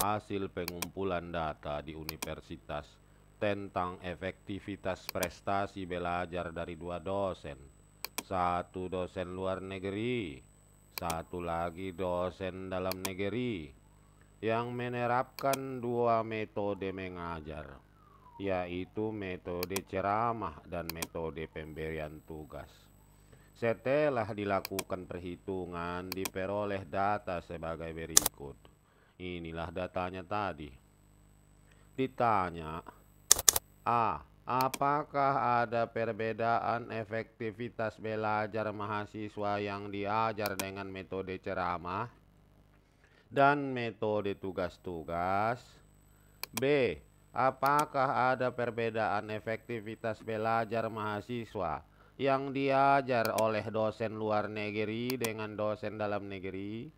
hasil pengumpulan data di universitas tentang efektivitas prestasi belajar dari dua dosen. Satu dosen luar negeri, satu lagi dosen dalam negeri, yang menerapkan dua metode mengajar, yaitu metode ceramah dan metode pemberian tugas. Setelah dilakukan perhitungan, diperoleh data sebagai berikut. Inilah datanya tadi. Ditanya, A. Apakah ada perbedaan efektivitas belajar mahasiswa yang diajar dengan metode ceramah dan metode tugas-tugas? B. Apakah ada perbedaan efektivitas belajar mahasiswa yang diajar oleh dosen luar negeri dengan dosen dalam negeri?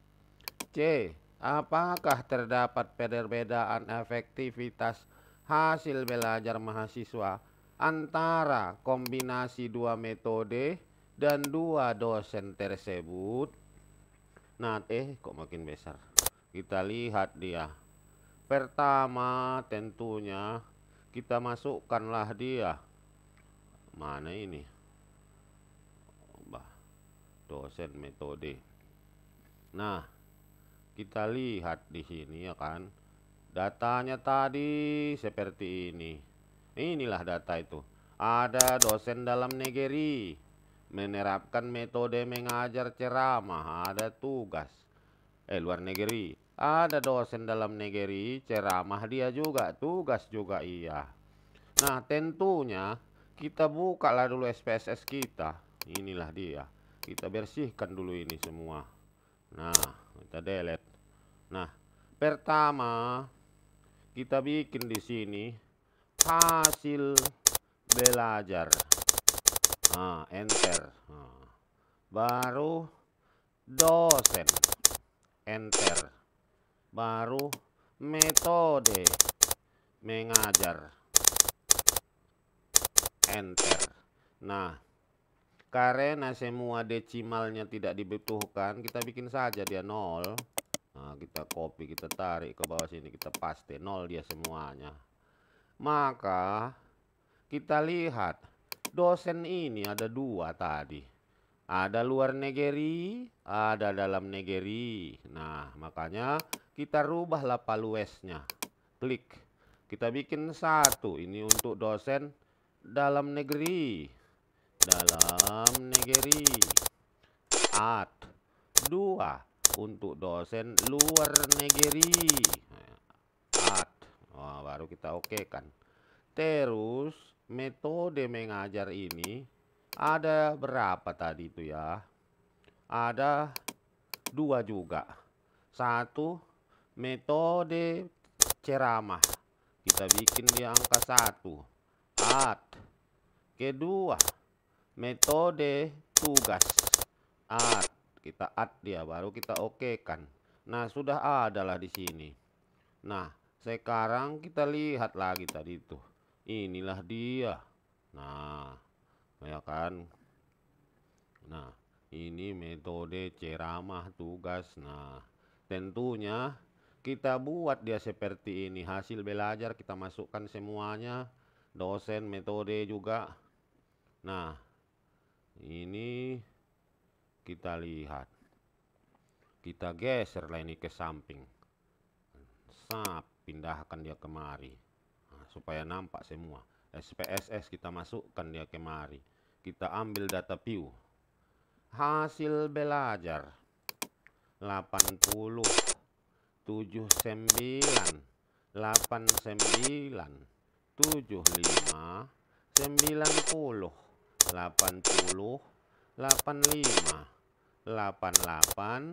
C. Apakah terdapat perbedaan efektivitas hasil belajar mahasiswa antara kombinasi dua metode dan dua dosen tersebut? Nah, kok makin besar. Kita lihat dia. Pertama, tentunya kita masukkanlah dia. Mana ini? Dosen metode. Nah, kita lihat di sini ya kan. Datanya tadi seperti ini. Inilah data itu. Ada dosen dalam negeri menerapkan metode mengajar ceramah, ada tugas. Luar negeri. Ada dosen dalam negeri, ceramah dia juga, tugas juga iya. Nah, tentunya kita bukalah dulu SPSS kita. Inilah dia. Kita bersihkan dulu ini semua. Nah, kita delete. Nah, pertama kita bikin di sini hasil belajar. Nah, enter. Nah, baru dosen. Enter. Baru metode mengajar. Enter. Nah, karena semua desimalnya tidak dibutuhkan, kita bikin saja dia 0. Nah, kita copy, kita tarik ke bawah sini, kita paste 0 dia semuanya. Maka kita lihat dosen ini ada dua tadi. Ada luar negeri, ada dalam negeri. Nah, makanya kita rubahlah paluesnya. Klik. Kita bikin satu. Ini untuk dosen dalam negeri. Dalam negeri. Add. 2 untuk dosen luar negeri. Add. Oh, baru kita oke kan. Terus metode mengajar ini ada berapa tadi itu ya? Ada 2 juga. Satu metode ceramah. Kita bikin di angka 1. Add. Kedua metode tugas. Add. Kita add dia, baru kita oke kan. Nah, sudah adalah di sini. Nah, sekarang kita lihat lagi tadi itu. Inilah dia. Nah, ya kan. Nah, ini metode ceramah tugas. Nah, tentunya kita buat dia seperti ini. Hasil belajar kita masukkan semuanya. Dosen, metode juga. Nah, ini kita lihat. Kita geserlah ini ke samping. Pindahkan dia kemari. Nah, supaya nampak semua. SPSS kita masukkan dia kemari. Kita ambil data view. Hasil belajar 80, 79, 89, 75, 90, 80, 85, 88.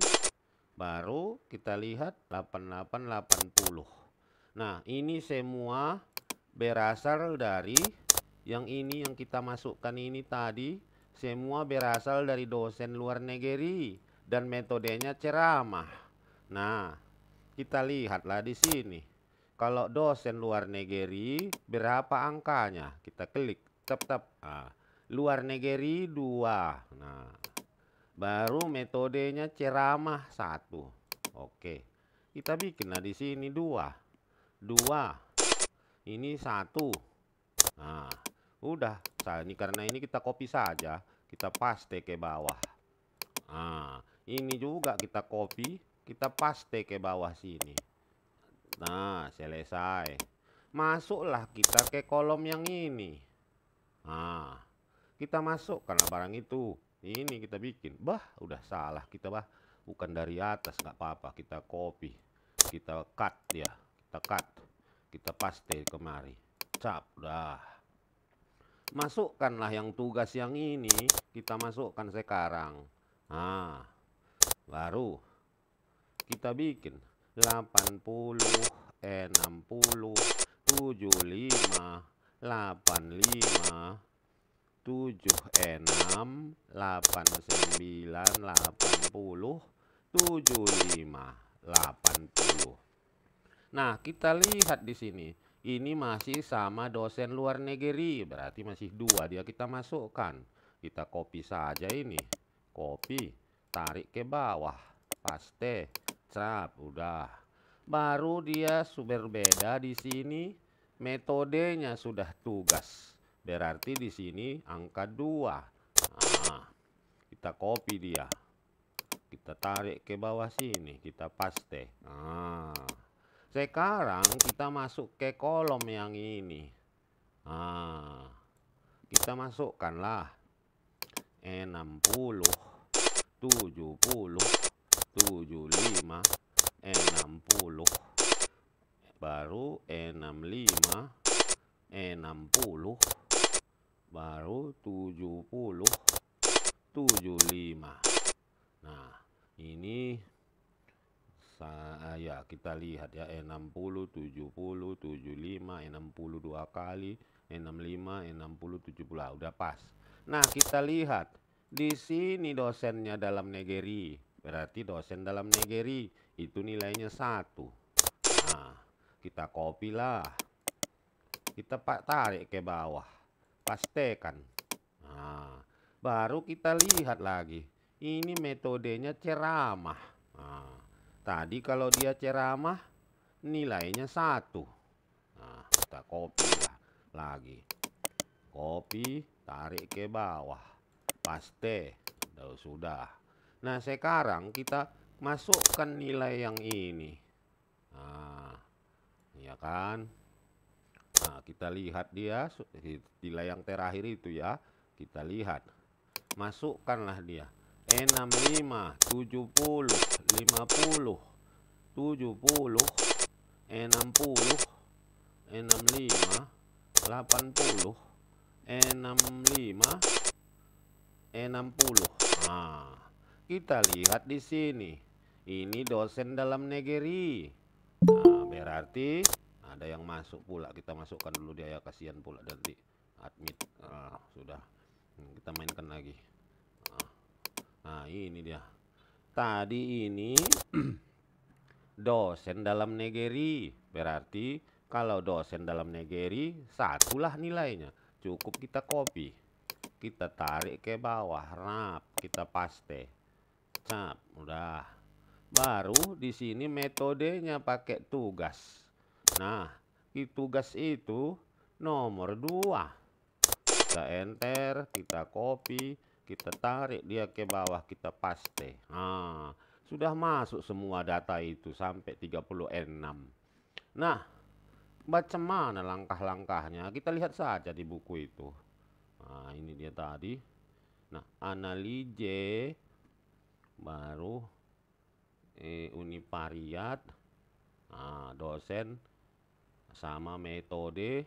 Baru kita lihat 88, 80. Nah, ini semua berasal dari yang ini yang kita masukkan ini tadi. Semua berasal dari dosen luar negeri dan metodenya ceramah. Nah, kita lihatlah di sini. Kalau dosen luar negeri berapa angkanya? Kita klik tap. Nah, luar negeri 2. Nah, baru metodenya ceramah 1. Oke. Kita bikinlah di sini 2. Ini 1. Nah, udah. Ini karena ini kita copy saja, kita paste ke bawah. Nah, ini juga kita copy, kita paste ke bawah sini. Nah, selesai. Masuklah kita ke kolom yang ini. Nah, kita masukkanlah barang itu. Ini kita bikin. Bah, udah salah kita, bah. Bukan dari atas, nggak apa-apa. Kita copy, kita cut dia, kita cut, kita paste kemari. Cap, udah. Masukkanlah yang tugas yang ini, kita masukkan sekarang. Nah, baru kita bikin 80, 60, 75, 85, 76, 89, 80, 75, 80. Nah, kita lihat di sini. Ini masih sama dosen luar negeri, berarti masih 2 dia kita masukkan. Kita copy saja ini. Copy, tarik ke bawah, paste, cap, udah. Baru dia berbeda di sini, metodenya sudah tugas. Berarti di sini angka 2. Nah, kita copy dia. Kita tarik ke bawah sini, kita paste. Nah, sekarang kita masuk ke kolom yang ini. Nah, kita masukkanlah 60, 70, 75, 60, baru 65, 60, baru 70, 75. Nah, ini ya kita lihat ya, 60, 70, 75, 60 2 kali, 65, 60, 70. Udah pas. Nah, kita lihat di sini dosennya dalam negeri. Berarti dosen dalam negeri itu nilainya 1. Nah, kita copy lah. Kita tarik ke bawah. Pastekan. Nah, baru kita lihat lagi. Ini metodenya ceramah. Nah, tadi kalau dia ceramah nilainya 1. Nah, kita copy lah lagi. Copy, tarik ke bawah. Paste. Sudah. Nah, sekarang kita masukkan nilai yang ini. Nah, ya kan? Nah, kita lihat dia nilai yang terakhir itu ya. Kita lihat. Masukkanlah dia. 65, 70, 50, 70, 60, 65, 80, 65, 60. Nah, kita lihat di sini. Ini dosen dalam negeri. Nah, berarti ada yang masuk pula. Kita masukkan dulu dia ya, kasihan pula nanti admit. Sudah. Kita mainkan lagi. Nah, ini dia. Tadi ini dosen dalam negeri. Berarti kalau dosen dalam negeri, 1 lah nilainya. Cukup kita copy. Kita tarik ke bawah, rap, kita paste. Cap, udah. Baru di sini metodenya pakai tugas. Nah, di tugas itu nomor 2. Kita enter, kita copy, kita tarik dia ke bawah, kita paste. Nah, sudah masuk semua data itu sampai 36. Nah, macam mana langkah-langkahnya? Kita lihat saja di buku itu. Nah, ini dia tadi. Nah, analise, baru univariat, nah, dosen sama metode,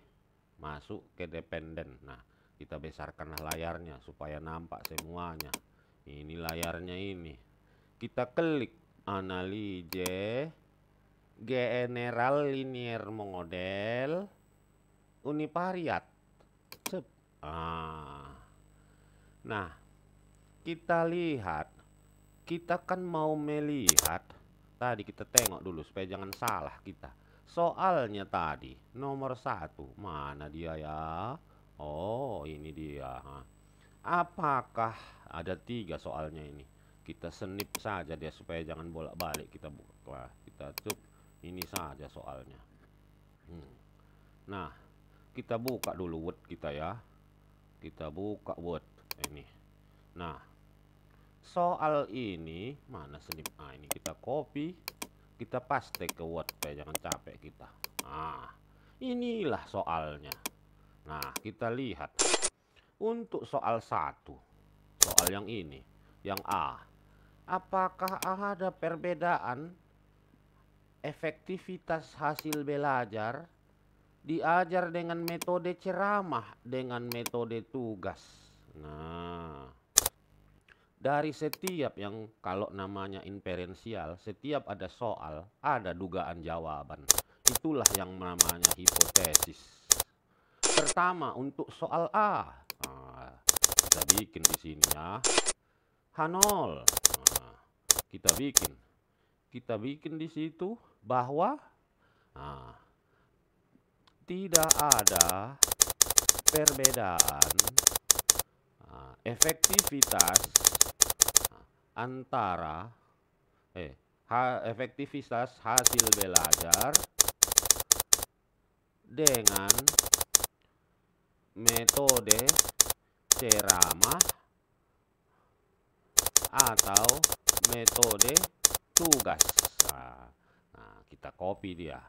masuk ke dependen. Nah, kita besarkanlah layarnya supaya nampak semuanya. Ini layarnya ini. Kita klik analise, general linear model, univariat. Nah, kita lihat. Kita kan mau melihat. Tadi kita tengok dulu supaya jangan salah kita. Soalnya tadi nomor 1. Mana dia ya? Oh, ini dia. Apakah ada 3 soalnya ini? Kita senip saja dia supaya jangan bolak-balik. Kita buka. kita cek ini saja soalnya. Nah, kita buka dulu Word kita ya. Kita buka Word ini. Nah, soal ini mana Snip? Nah, ini kita copy, kita paste ke Word supaya jangan capek kita. Nah, inilah soalnya. Nah, kita lihat untuk soal 1, soal yang ini, yang A. Apakah ada perbedaan efektivitas hasil belajar diajar dengan metode ceramah dengan metode tugas? Nah, dari setiap yang kalau namanya inferensial, setiap ada soal, ada dugaan jawaban. Itulah yang namanya hipotesis. Pertama untuk soal A, kita bikin di sini ya, H0. Nah, kita bikin di situ bahwa tidak ada perbedaan efektivitas antara efektivitas hasil belajar dengan metode ceramah atau metode tugas. Nah, kita copy dia,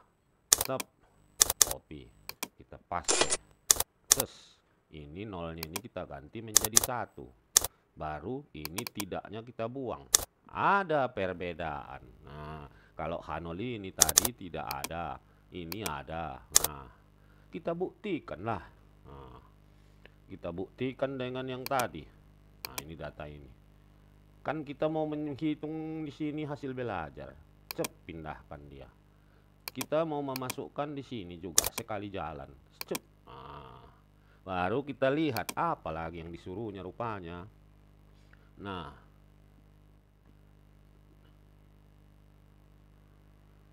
copy, kita paste, terus ini nolnya ini kita ganti menjadi 1, baru ini tidaknya kita buang. Ada perbedaan. Nah, kalau H0 ini tadi tidak ada, ini ada. Nah, kita buktikanlah. Nah, kita buktikan dengan yang tadi. Nah, ini data ini. Kan kita mau menghitung di sini hasil belajar. Cep, pindahkan dia. Kita mau memasukkan di sini juga sekali jalan. Cep. Nah, baru kita lihat apa lagi yang disuruhnya rupanya. Nah,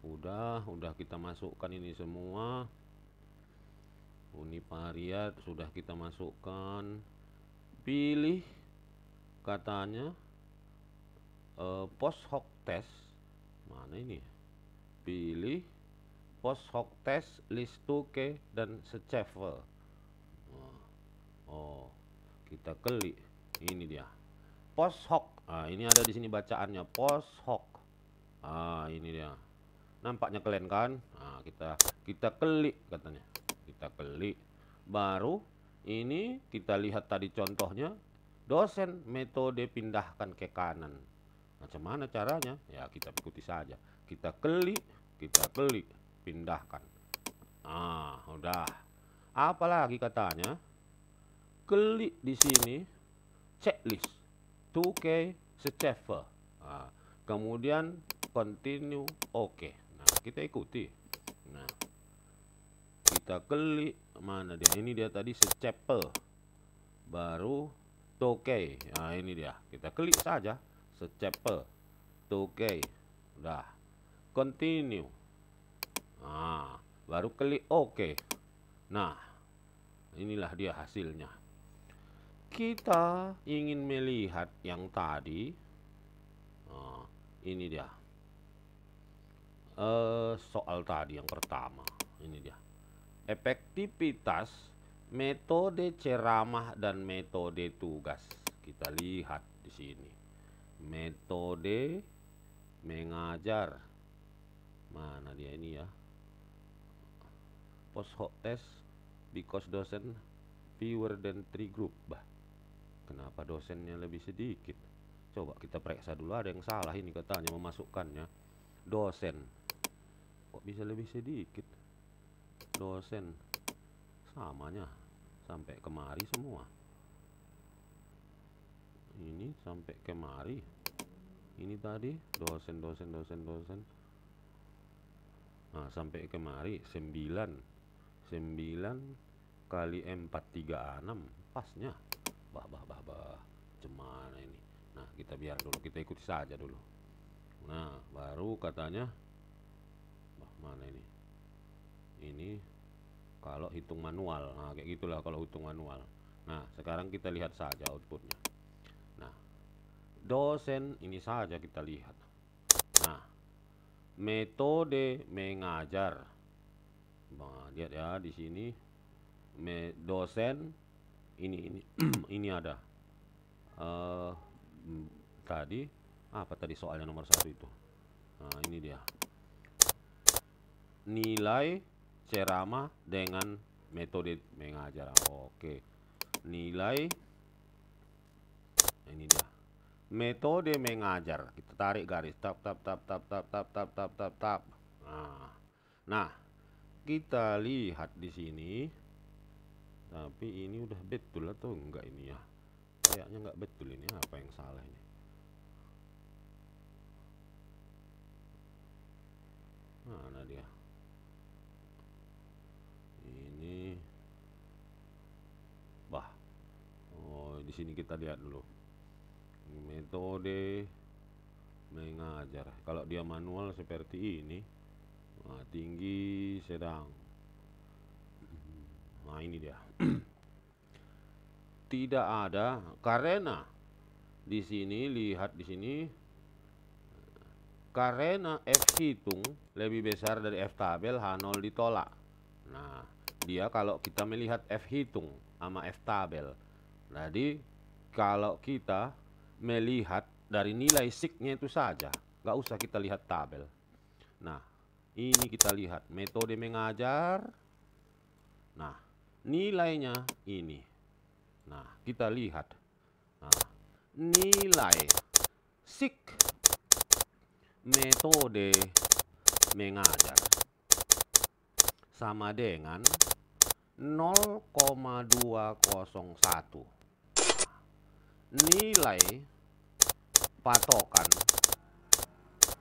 udah kita masukkan ini semua. Univariat sudah kita masukkan. Pilih katanya post hoc test. Mana ini? Pilih post hoc test, list 2K dan Secefel. Kita klik. Ini dia. Post hoc. Ini ada di sini bacaannya post hoc. Ini dia. Nampaknya keren kan? Kita klik katanya. Kita klik. Baru ini kita lihat tadi contohnya. Dosen metode pindahkan ke kanan. Macam mana caranya? Ya, kita ikuti saja. Kita klik, pindahkan. Udah. Apalagi katanya? Klik di sini, checklist, 2K, Secefel. Kemudian continue, oke. Nah, kita ikuti. Nah, kita klik mana dia? Ini dia tadi Secefel. Baru 2K. Nah, ini dia. Kita klik saja Secefel, 2K. Udah. Continue. Baru klik oke. Nah, inilah dia hasilnya. Kita ingin melihat yang tadi. Ini dia. Soal tadi yang pertama. Ini dia. Efektivitas metode ceramah dan metode tugas. Kita lihat di sini. Metode mengajar. Mana dia ini ya? Post hoc test because dosen fewer than 3 group. Kenapa dosennya lebih sedikit? Coba kita periksa dulu, ada yang salah ini katanya memasukkannya. Dosen kok bisa lebih sedikit? Dosen samanya sampai kemari semua. Ini sampai kemari. Ini tadi dosen. Nah, sampai kemari 9 kali 436 pasnya. Cemana ini? Nah, kita biar dulu, kita ikuti saja dulu. Nah, baru katanya mana ini? Ini kalau hitung manual. Nah, kayak gitulah kalau hitung manual. Nah, sekarang kita lihat saja outputnya. Nah, dosen ini saja kita lihat. Nah, metode mengajar. Nah, lihat ya di sini dosen ini ini ada tadi apa tadi soalnya nomor 1 itu. Nah, ini dia. Nilai ceramah dengan metode mengajar. Oke. Nilai ini dia. Metode mengajar. Kita tarik garis. Tap. Nah, kita lihat di sini. Tapi ini udah betul atau enggak ini ya? Kayaknya enggak betul ini. Apa yang salah ini? Mana dia? Ini. Oh, di sini kita lihat dulu. Metode mengajar. Kalau dia manual seperti ini. Nah, tinggi, sedang. Nah, ini dia. Tidak ada karena di sini lihat di sini karena F hitung lebih besar dari F tabel, H0 ditolak. Nah, dia kalau kita melihat F hitung sama F tabel. Jadi kalau kita melihat dari nilai SIG-nya itu saja, nggak usah kita lihat tabel. Nah, ini kita lihat metode mengajar. Nah, nilainya ini. Nah, kita lihat. Nah, nilai SIG metode mengajar sama dengan 0,201. Nilai patokan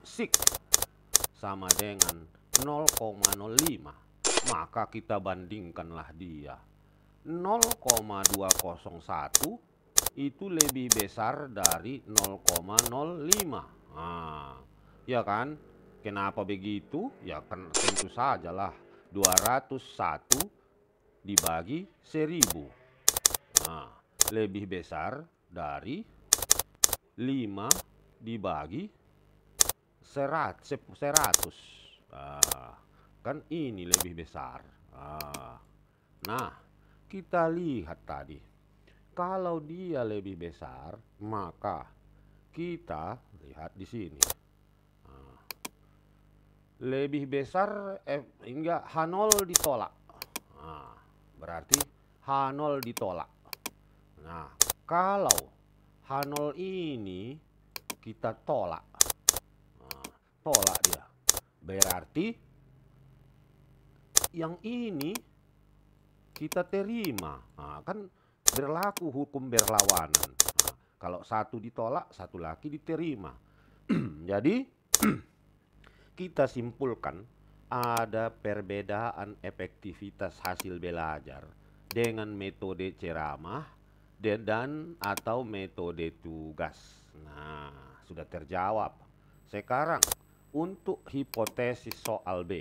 SIG sama dengan 0,05. Maka kita bandingkanlah dia. 0,201 itu lebih besar dari 0,05. Nah, ya kan? Kenapa begitu? Ya kan tentu sajalah 201 dibagi 1000. Nah, lebih besar dari 5 dibagi 100. Kan ini lebih besar. Nah, kita lihat tadi. Kalau dia lebih besar, maka kita lihat di sini. Lebih besar hingga H0 ditolak. Berarti H0 ditolak. Nah, kalau H0 ini kita tolak. Tolak dia. Berarti yang ini kita terima. Kan berlaku hukum berlawanan. Kalau satu ditolak, satu lagi diterima. Jadi kita simpulkan ada perbedaan efektivitas hasil belajar dengan metode ceramah dan atau metode tugas. Nah, sudah terjawab. Sekarang untuk hipotesis soal B.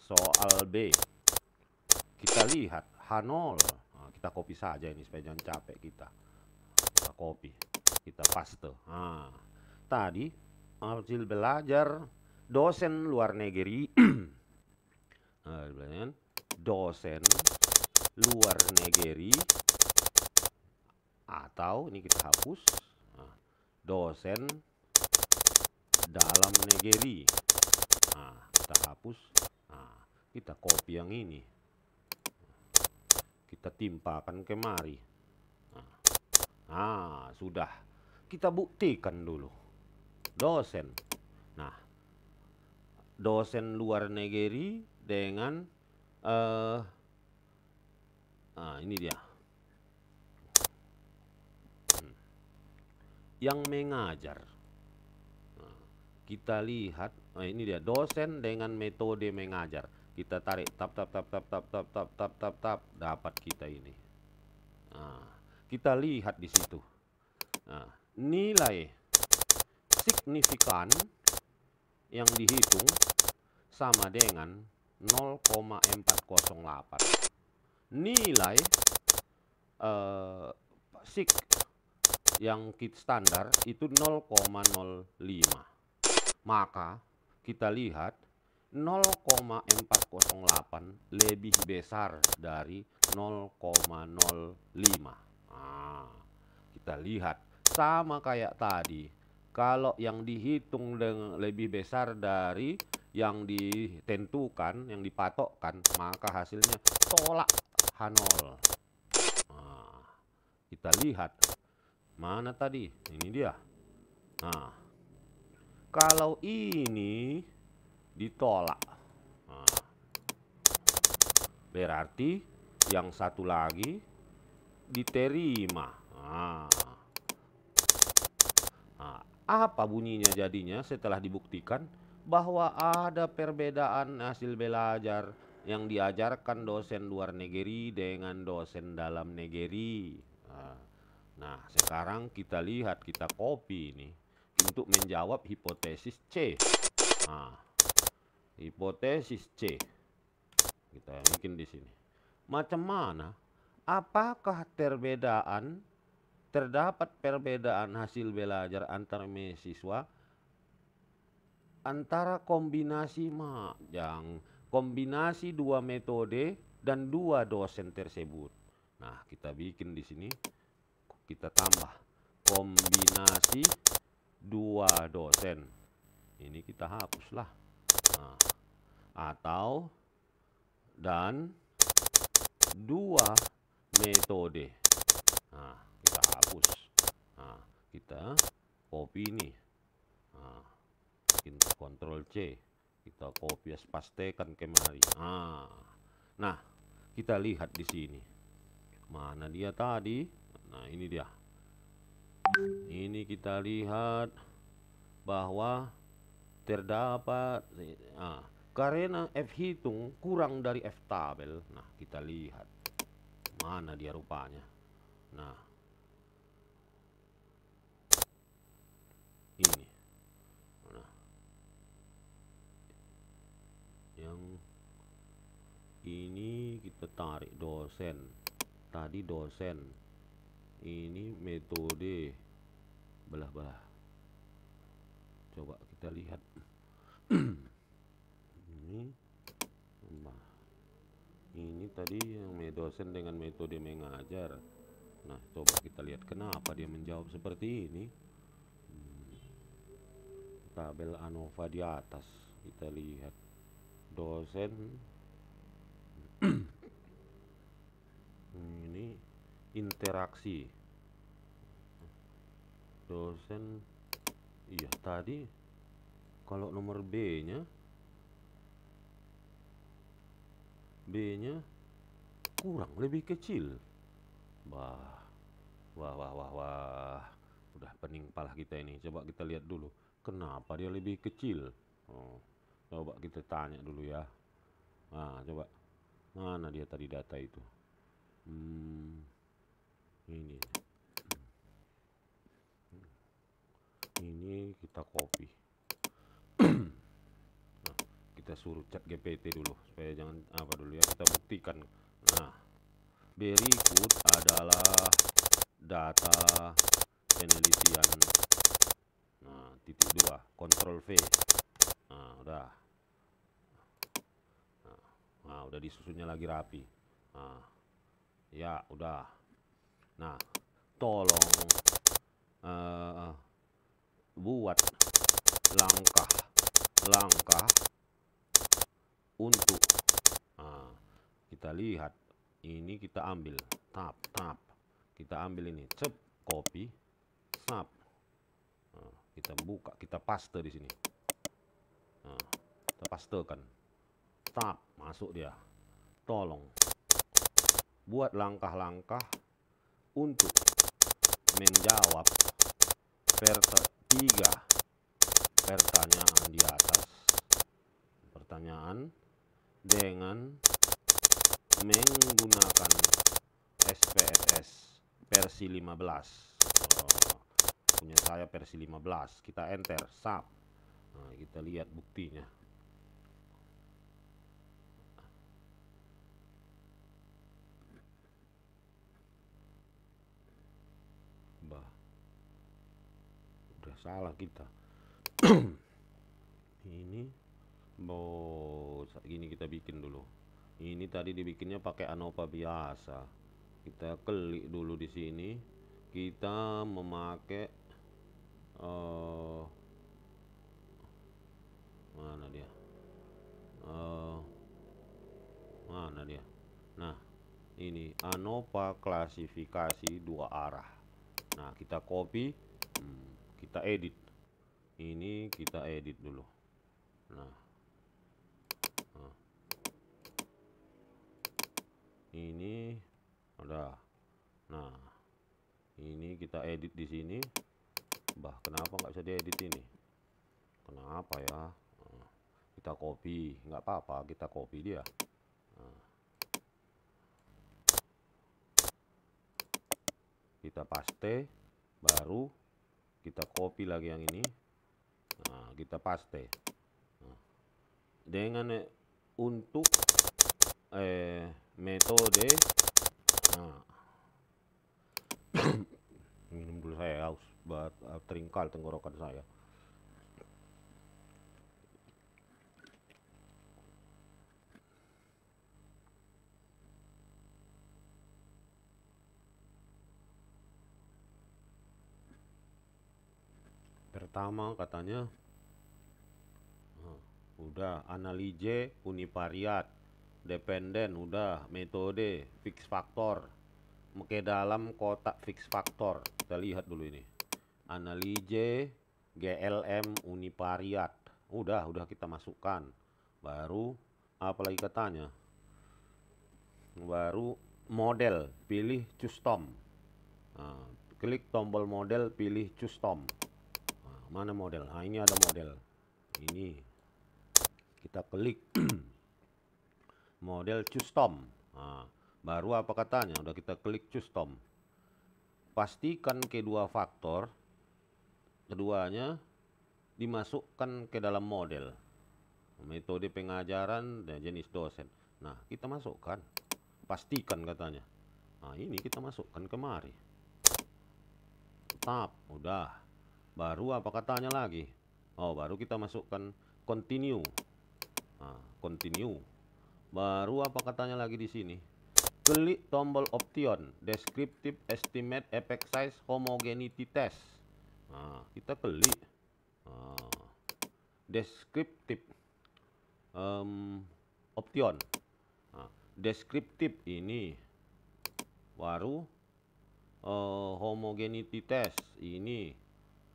Soal B. Kita lihat H0. Kita copy saja ini supaya jangan capek kita. Kita copy. Kita paste. Tadi hasil belajar dosen luar negeri. Dosen luar negeri. Atau ini kita hapus. Dosen dalam negeri. Kita hapus. Kita copy yang ini. Kita timpakan kemari. Sudah. Kita buktikan dulu. Dosen. Nah, dosen luar negeri dengan ini dia. Yang mengajar. Kita lihat, ini dia dosen dengan metode mengajar. Kita tarik tap, dapat kita ini. Kita lihat di situ. Nilai signifikan yang dihitung sama dengan 0,408. Nilai sig yang kit standar itu 0,05. Maka kita lihat 0,408 lebih besar dari 0,05. Nah, kita lihat sama kayak tadi. Kalau yang dihitung dengan lebih besar dari yang ditentukan, yang dipatokkan, maka hasilnya tolak H0. Nah, kita lihat mana tadi? Ini dia. Nah, kalau ini ditolak, nah, berarti yang satu lagi diterima. Nah, apa bunyinya jadinya setelah dibuktikan bahwa ada perbedaan hasil belajar yang diajarkan dosen luar negeri dengan dosen dalam negeri. Nah, sekarang kita lihat, kita copy ini untuk menjawab hipotesis C. Nah, hipotesis C kita bikin di sini. Macam mana? Apakah terdapat perbedaan hasil belajar antar mahasiswa antara kombinasi dua metode dan dua dosen tersebut? Nah, kita bikin di sini, kita tambah kombinasi dua dosen. Ini kita hapuslah. Nah, atau dan dua metode. Nah, kita hapus. Nah, kita copy ini. Nah, kita Ctrl C, kita copy pastekan kemari. Nah, kita lihat di sini. Mana dia tadi? Nah, ini dia. Ini kita lihat bahwa terdapat karena F hitung kurang dari F tabel. Nah, kita lihat mana dia rupanya. Nah, ini. Nah, yang ini kita tarik dosen. Tadi dosen. Ini metode. Belah-belah. Coba kita lihat. Ini tadi yang dosen dengan metode mengajar. Nah, coba kita lihat kenapa dia menjawab seperti ini. Tabel ANOVA di atas kita lihat dosen. Ini interaksi dosen. Iya, tadi kalau nomor B-nya kurang, lebih kecil. Wah. Udah pening pala kita ini. Coba kita lihat dulu kenapa dia lebih kecil. Coba kita tanya dulu ya. Nah, coba mana dia tadi data itu. Ini kita copy. Kita suruh chat GPT dulu supaya jangan apa dulu ya, kita buktikan. Nah, berikut adalah data penelitian. Nah, titik 2, Ctrl V. Nah, udah. Nah, udah disusunnya lagi rapi. Nah, ya udah. Nah, tolong buat langkah untuk kita lihat ini, kita ambil tab, kita ambil ini, copy, kita buka, kita paste di sini. Kita pastekan, tab, masuk dia. Tolong buat langkah-langkah untuk menjawab 3 pertanyaan di atas. Pertanyaan dengan menggunakan SPSS versi 15. Punya saya versi 15. Kita enter, sub. Nah, kita lihat buktinya. Udah salah kita. Ini gini kita bikin dulu. Ini tadi dibikinnya pakai ANOVA biasa. Kita klik dulu di sini. Kita memakai mana dia? Mana dia? Nah, ini ANOVA klasifikasi 2 arah. Nah, kita copy, kita edit. Ini kita edit dulu. Nah, ini udah. Nah, ini kita edit di sini. Kenapa nggak bisa diedit ini? Kenapa ya? Kita copy, nggak apa-apa, kita copy dia. Kita paste, baru kita copy lagi yang ini. Nah, kita paste. Dengan untuk metode, minum dulu, saya haus banget, teringkal tenggorokan saya. Pertama katanya udah analize univariat, dependen udah, metode fix faktor, ke dalam kotak fix faktor. Kita lihat dulu ini, analize GLM univariat, udah kita masukkan. Baru apalagi katanya, baru model, pilih custom. Klik tombol model, pilih custom. Mana model? Ini ada model. Ini kita klik model custom. Baru apa katanya? Udah kita klik custom. Pastikan kedua faktor, keduanya dimasukkan ke dalam model. Metode pengajaran dan jenis dosen. Nah, kita masukkan. Pastikan katanya. Nah, ini kita masukkan kemari. Tap, udah. Baru apa katanya lagi? Baru kita masukkan continue. Continue. Baru apa katanya lagi di sini? Klik tombol option, descriptive estimate effect size homogeneity test. Kita klik descriptive option. Descriptive ini. Baru homogeneity test ini.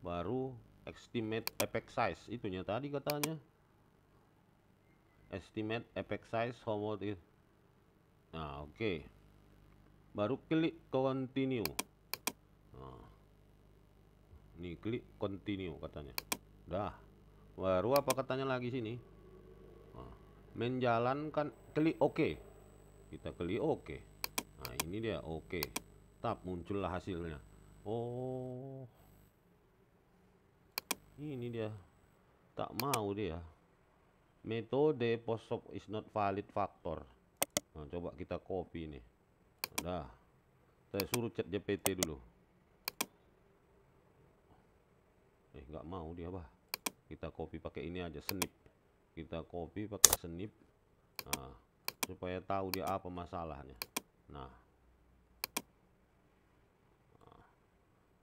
Baru estimate effect size, itunya tadi katanya. Estimate effect size homogeneity. Nah, oke. Baru klik continue. Ini klik continue katanya. Dah. Baru apa katanya lagi sini? Menjalankan, klik OK. Kita klik OK. Nah, ini dia OK. Tap, muncullah hasilnya. Oh, ini dia. Tak mau dia. Metode post-op is not valid factor. Nah, coba kita copy nih. Udah. Saya suruh chat GPT dulu. Nggak mau dia, bah. Kita copy pakai ini aja, snip. Kita copy pakai snip. Nah, supaya tahu dia apa masalahnya. Nah.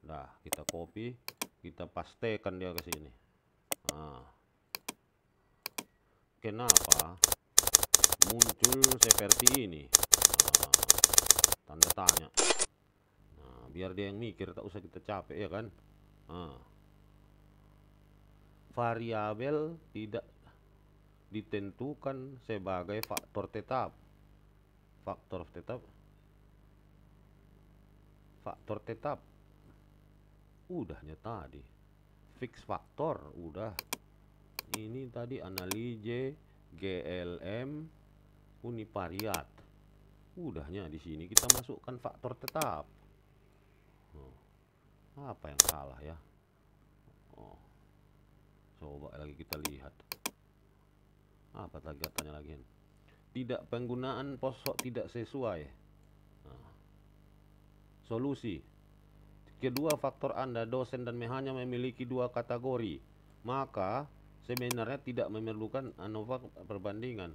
Dah, kita copy, kita pastekan dia ke sini. Kenapa muncul seperti ini? Tanda tanya. Biar dia yang mikir, tak usah kita capek, ya kan? Variabel tidak ditentukan sebagai faktor tetap. Faktor tetap. Udahnya tadi. Fix faktor, udah. Ini tadi analize GLM univariat. Udahnya di sini kita masukkan faktor tetap. Apa yang salah ya? Coba lagi kita lihat. Apa lagi katanya lagi? Tidak, penggunaan posok tidak sesuai. Solusi. Kedua faktor Anda, dosen dan hanya memiliki 2 kategori. Maka sebenarnya tidak memerlukan ANOVA perbandingan.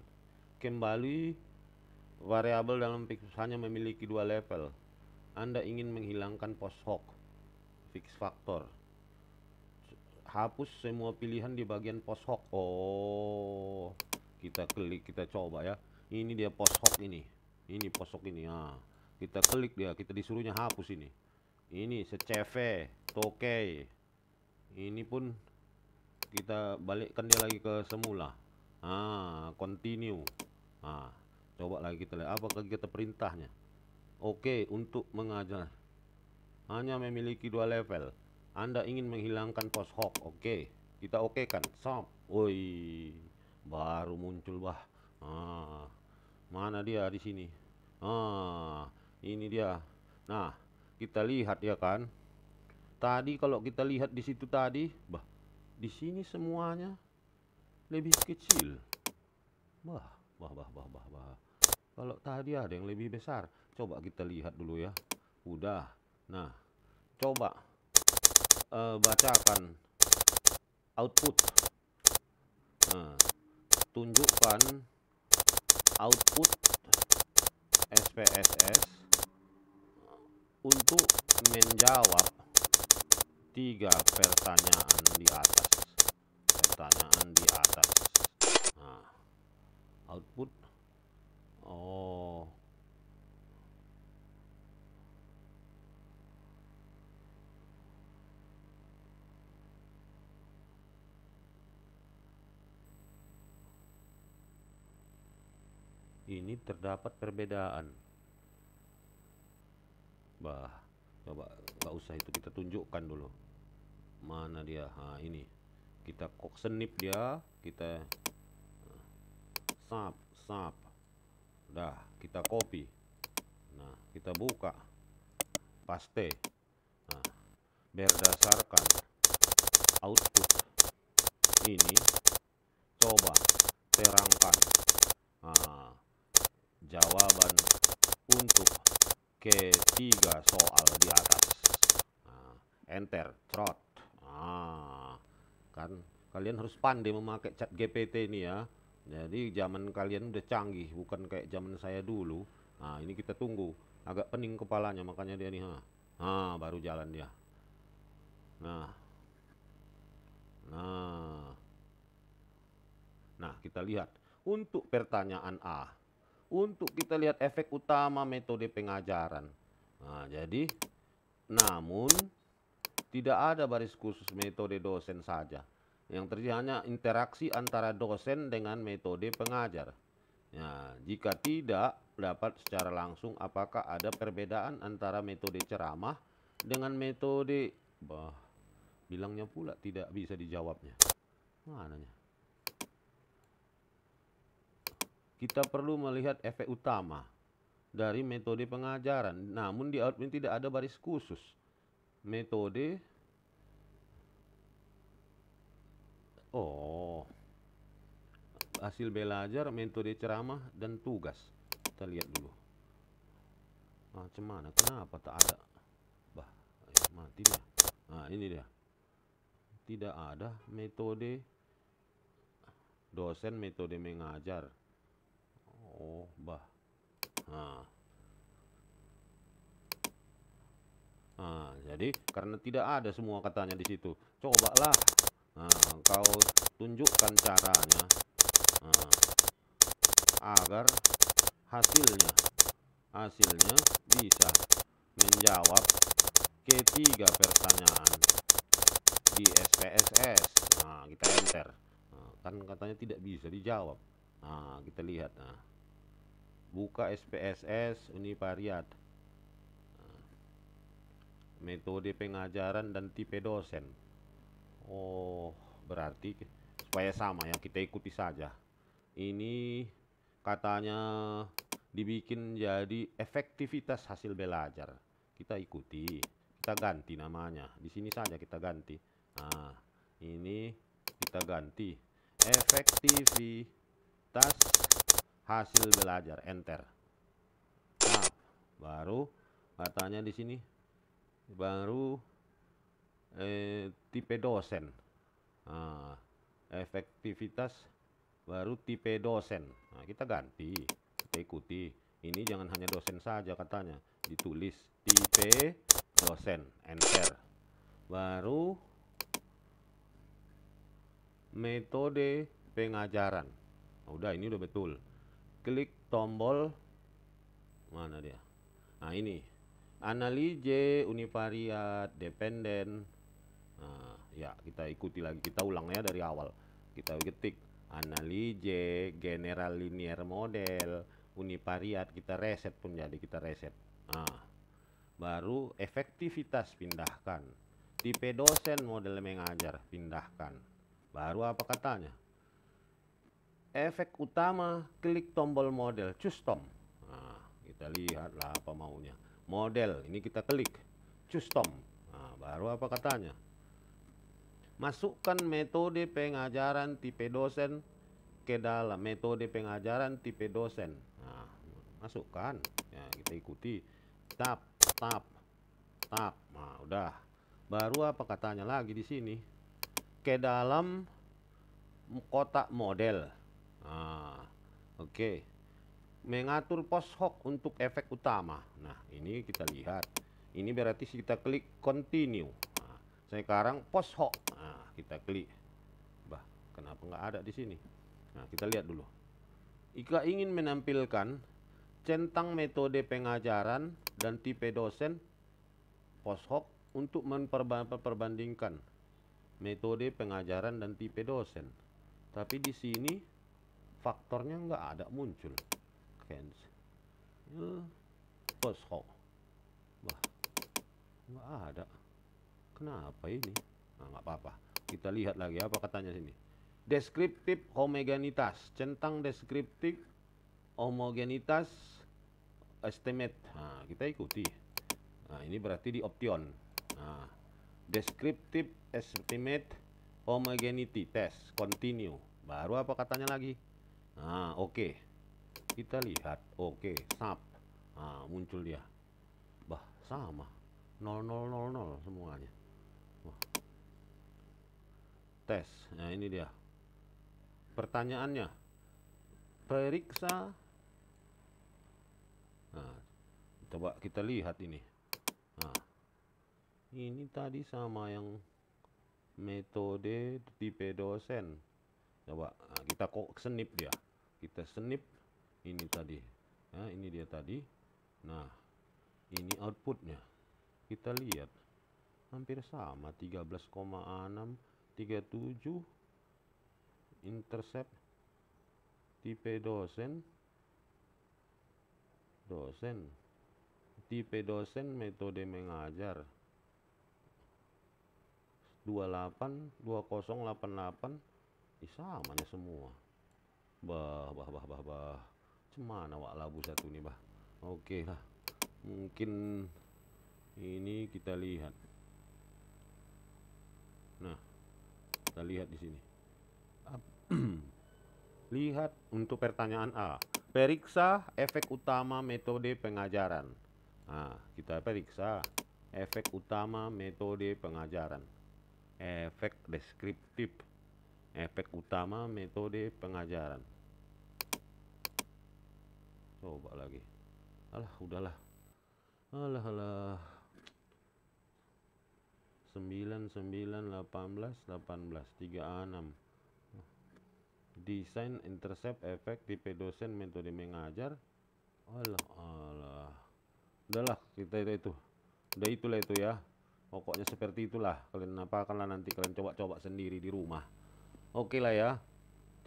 Kembali variabel dalam fix hanya memiliki dua level. Anda ingin menghilangkan post hoc fix factor. Hapus semua pilihan di bagian post hoc. Oh, kita klik, kita coba ya. Ini dia post hoc ini. Ini post hoc ini. Nah, kita klik dia, kita disuruhnya hapus ini. Ini seceve, toke. Ini pun kita balikkan dia lagi ke semula. Continue. Coba lagi kita lihat apakah kita perintahnya. Oke, untuk mengajar hanya memiliki dua level. Anda ingin menghilangkan post hoc. Oke, kita oke kan. Stop. Woi, baru muncul bah. Mana dia di sini? Ini dia. Nah, kita lihat ya kan. Tadi kalau kita lihat di situ tadi, bah, di sini semuanya lebih kecil. Bah. Kalau tadi ada yang lebih besar. Coba kita lihat dulu ya. Udah. Nah, coba bacakan output. Nah, tunjukkan output SPSS untuk menjawab 3 pertanyaan di atas. Nah, output. Oh, ini terdapat perbedaan. Bah, coba nggak usah itu, kita tunjukkan dulu. Mana dia? Ini. Kita senip dia, kita sap. Dah, kita copy. Nah, kita buka. Paste. Nah, berdasarkan output ini, coba terangkan jawaban untuk ketiga soal di atas. Enter, trot. Kan kalian harus pandai memakai chat GPT ini ya. Jadi zaman kalian udah canggih, bukan kayak zaman saya dulu. Ini kita tunggu. Agak pening kepalanya, makanya dia nih. Baru jalan dia. Nah, kita lihat untuk pertanyaan A. Untuk kita lihat efek utama metode pengajaran. Jadi, namun tidak ada baris khusus metode dosen saja. Yang terjadi hanya interaksi antara dosen dengan metode pengajar. Jika tidak dapat secara langsung, apakah ada perbedaan antara metode ceramah dengan metode bilangnya pula tidak bisa dijawabnya. Mananya? Kita perlu melihat efek utama dari metode pengajaran. Namun di output tidak ada baris khusus. Metode hasil belajar, metode ceramah, dan tugas. Kita lihat dulu. Macam mana? Kenapa tak ada? Mati dia. Ini dia. Tidak ada metode dosen, metode mengajar. Jadi karena tidak ada semua katanya di situ. Cobalah kau tunjukkan caranya agar hasilnya bisa menjawab ketiga pertanyaan di SPSS. Kita enter. Kan katanya tidak bisa dijawab. Kita lihat. Buka SPSS Univariat. Metode pengajaran dan tipe dosen. Berarti supaya sama ya, kita ikuti saja. Ini katanya dibikin jadi efektivitas hasil belajar. Kita ikuti, kita ganti namanya. Di sini saja kita ganti. Ini kita ganti efektivitas hasil belajar. Enter. Baru katanya di sini baru tipe dosen. efektivitas, baru tipe dosen. Nah, kita ganti, kita ikuti. Ini jangan hanya dosen saja katanya, ditulis tipe dosen, enter. Baru metode pengajaran. Nah, udah, ini udah betul. Klik tombol mana dia? Nah, ini analize univariat dependen. Nah, ya kita ikuti lagi, kita ulang ya dari awal. Kita ketik analize general linear model univariat, kita reset pun jadi, kita reset. Nah, baru efektivitas pindahkan, tipe dosen model mengajar pindahkan. Baru apa katanya? Efek utama, klik tombol model, custom. Nah, kita lihatlah apa maunya. Model, ini kita klik, custom. Nah, baru apa katanya? Masukkan metode pengajaran tipe dosen ke dalam metode pengajaran tipe dosen. Nah, masukkan. Ya, kita ikuti. Tap. Nah, udah. Baru apa katanya lagi di sini? Ke dalam kotak model. Nah, oke. Mengatur post hoc untuk efek utama. Nah, ini kita lihat. Ini berarti kita klik continue. Nah, sekarang post hoc. Nah, kita klik. Bah, kenapa nggak ada di sini? Nah, kita lihat dulu. Jika ingin menampilkan centang metode pengajaran dan tipe dosen post hoc untuk memperbandingkan metode pengajaran dan tipe dosen. Tapi di sini faktornya nggak ada muncul. Post hoc. Wah, nggak ada. Kenapa ini? Nah, nggak apa-apa. Kita lihat lagi apa katanya sini. Deskriptif homogenitas, centang deskriptif homogenitas estimate. Nah, kita ikuti. Nah, ini berarti di option. Nah, deskriptif estimate homogeneity test, continue. Baru apa katanya lagi? Nah, oke. Kita lihat, oke, sub. Nah, muncul dia. Bah, sama. 0000 semuanya. Wah. Tes. Nah, ini dia. Pertanyaannya. Periksa. Nah, coba kita lihat ini. Nah, ini tadi sama yang metode tipe dosen. Coba, nah, kita kok senip dia. Kita senip ini tadi. Nah, ini dia tadi. Nah, ini outputnya. Kita lihat. Hampir sama, 13,6, 37. Intercept tipe dosen. Tipe dosen metode mengajar 28 2088. Samanya semua. Bah. Cemana wak labu satu nih, bah. Oke lah. Mungkin ini kita lihat. Nah, kita lihat di sini. Lihat untuk pertanyaan A. Periksa efek utama metode pengajaran. Nah, kita periksa efek utama metode pengajaran. Efek deskriptif. Efek utama metode pengajaran. Coba lagi. Alah, udahlah. Alah. 9, 18, 36. Desain intercept efek tipe dosen metode mengajar. Alah. Udahlah, kita itu. Udah itulah itu ya. Pokoknya seperti itulah. Kalian apakanlah nanti kalian coba-coba sendiri di rumah. Oke lah ya.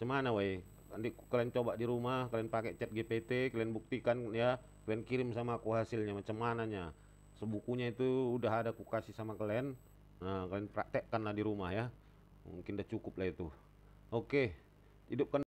Cemana weh? Nanti kalian coba di rumah, kalian pakai chat GPT, kalian buktikan ya, kalian kirim sama aku hasilnya macam mananya. Sebukunya itu udah ada aku kasih sama kalian. Nah, kalian praktekkanlah di rumah ya. Mungkin udah cukup lah itu. Oke, hidupkan